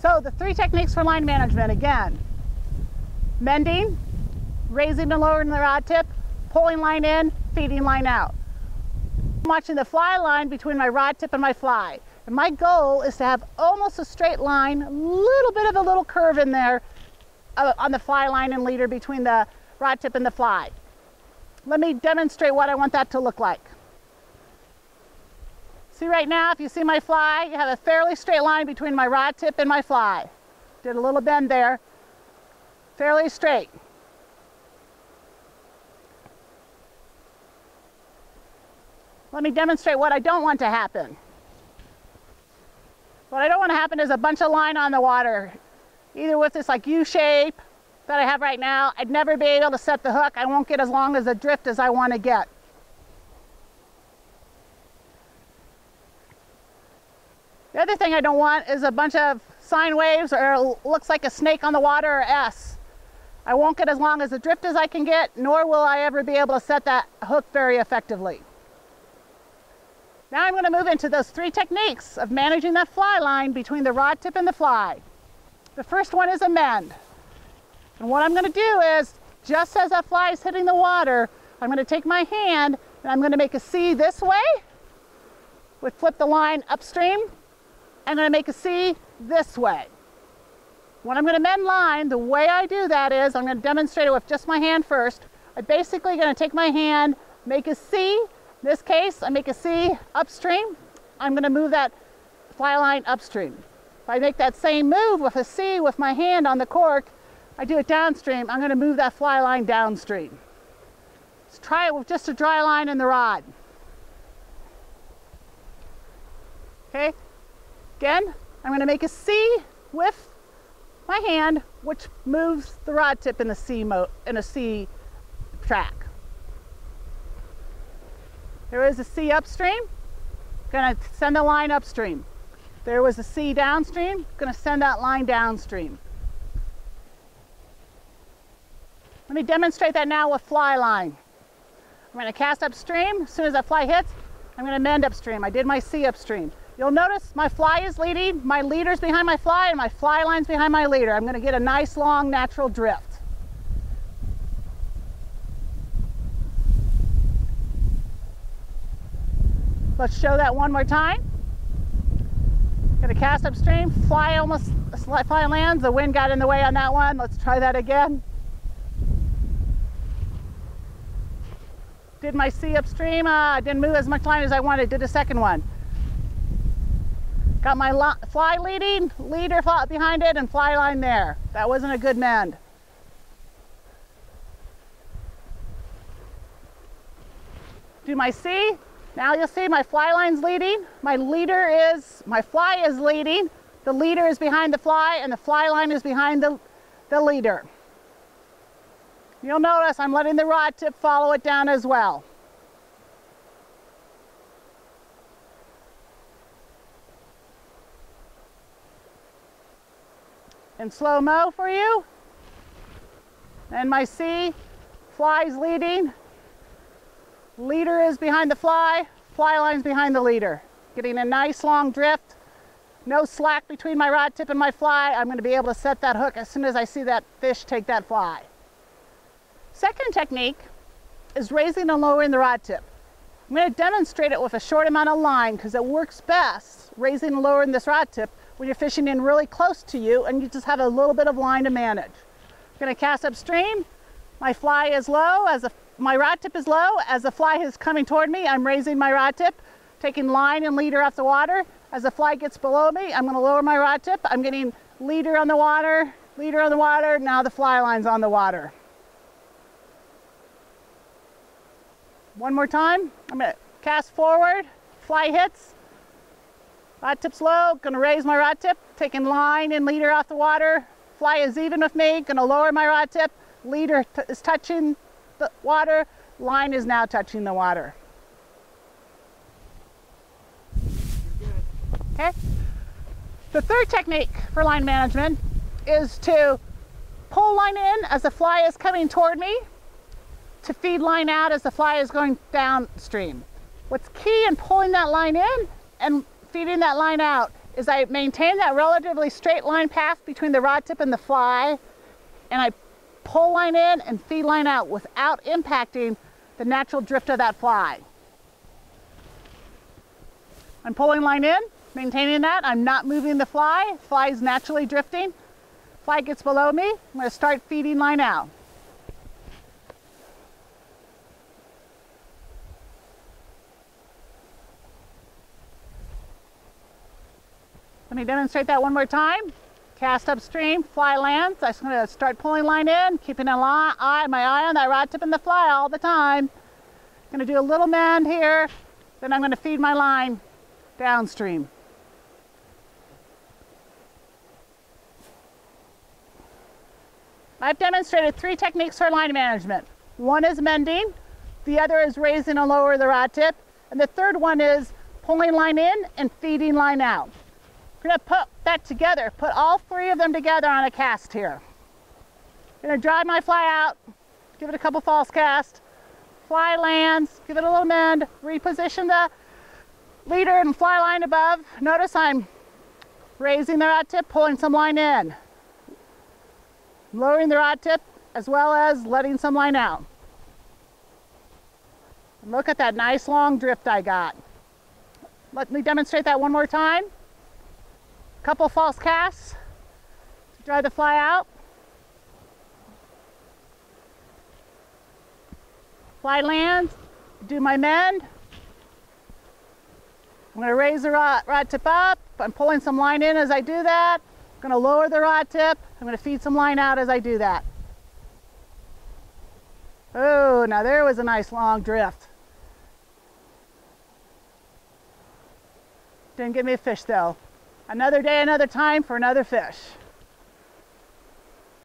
So the 3 techniques for line management again: mending, raising and lowering the rod tip, pulling line in, feeding line out. I'm watching the fly line between my rod tip and my fly. And my goal is to have almost a straight line, a little bit of a little curve in there on the fly line and leader between the rod tip and the fly. Let me demonstrate what I want that to look like. See right now, if you see my fly, you have a fairly straight line between my rod tip and my fly. Did a little bend there. Fairly straight. Let me demonstrate what I don't want to happen. What I don't want to happen is a bunch of line on the water. Either with this like U shape that I have right now, I'd never be able to set the hook. I won't get as long as a drift as I want to get. The other thing I don't want is a bunch of sine waves or looks like a snake on the water or S. I won't get as long as a drift as I can get, nor will I ever be able to set that hook very effectively. Now I'm going to move into those 3 techniques of managing that fly line between the rod tip and the fly. The first one is a mend. And what I'm going to do is, just as that fly is hitting the water, I'm going to take my hand and I'm going to make a C this way, with flip the line upstream. I'm going to make a C this way. When I'm going to mend line, the way I do that is, I'm going to demonstrate it with just my hand first. I'm basically going to take my hand, make a C. In this case, I make a C upstream. I'm going to move that fly line upstream. If I make that same move with a C with my hand on the cork, I do it downstream, I'm going to move that fly line downstream. Let's try it with just a dry line in the rod. Okay, again, I'm going to make a C with my hand, which moves the rod tip in the C track. There is a C upstream, going to send the line upstream. There was a C downstream, going to send that line downstream. Let me demonstrate that now with fly line. I'm going to cast upstream. As soon as that fly hits, I'm going to mend upstream. I did my C upstream. You'll notice my fly is leading, my leader's behind my fly, and my fly line's behind my leader. I'm going to get a nice long natural drift. Let's show that one more time. Going to cast upstream, fly lands, the wind got in the way on that one. Let's try that again. Did my C upstream, didn't move as much line as I wanted, did a second one. Got my fly leading, leader behind it, and fly line there. That wasn't a good mend. Do my C. Now you'll see my fly line's leading, my fly is leading, the leader is behind the fly, and the fly line is behind the leader. You'll notice I'm letting the rod tip follow it down as well. In slow-mo for you. And my C, fly's leading. Leader is behind the fly line's behind the leader. Getting a nice long drift, no slack between my rod tip and my fly. I'm going to be able to set that hook as soon as I see that fish take that fly. Second technique is raising and lowering the rod tip. I'm going to demonstrate it with a short amount of line because it works best raising and lowering this rod tip when you're fishing in really close to you and you just have a little bit of line to manage. I'm going to cast upstream. My fly is low, my rod tip is low. As the fly is coming toward me, I'm raising my rod tip, taking line and leader off the water. As the fly gets below me, I'm going to lower my rod tip. I'm getting leader on the water, now the fly line's on the water. One more time. I'm going to cast forward, fly hits, rod tip's low, going to raise my rod tip, taking line and leader off the water. Fly is even with me, going to lower my rod tip, leader is touching the water, line is now touching the water. Okay. The third technique for line management is to pull line in as the fly is coming toward me, to feed line out as the fly is going downstream. What's key in pulling that line in and feeding that line out is I maintain that relatively straight line path between the rod tip and the fly, and I pull line in and feed line out without impacting the natural drift of that fly. I'm pulling line in, maintaining that. I'm not moving the fly. Fly is naturally drifting. Fly gets below me. I'm going to start feeding line out. Let me demonstrate that one more time. Cast upstream, fly lands. I'm going to start pulling line in, keeping my eye on that rod tip and the fly all the time. I'm going to do a little mend here, then I'm going to feed my line downstream. I've demonstrated 3 techniques for line management. One is mending, the other is raising and lower the rod tip, and the third one is pulling line in and feeding line out. We're going to put that together, put all 3 of them together on a cast here. I'm going to drive my fly out, give it a couple false casts, fly lands, give it a little mend, reposition the leader and fly line above. Notice I'm raising the rod tip, pulling some line in, lowering the rod tip, as well as letting some line out. And look at that nice long drift I got. Let me demonstrate that one more time. Couple false casts to dry the fly out. Fly lands, do my mend. I'm going to raise the rod tip up. I'm pulling some line in as I do that. I'm going to lower the rod tip. I'm going to feed some line out as I do that. Oh, now there was a nice long drift. Didn't give me a fish though. Another day, another time for another fish.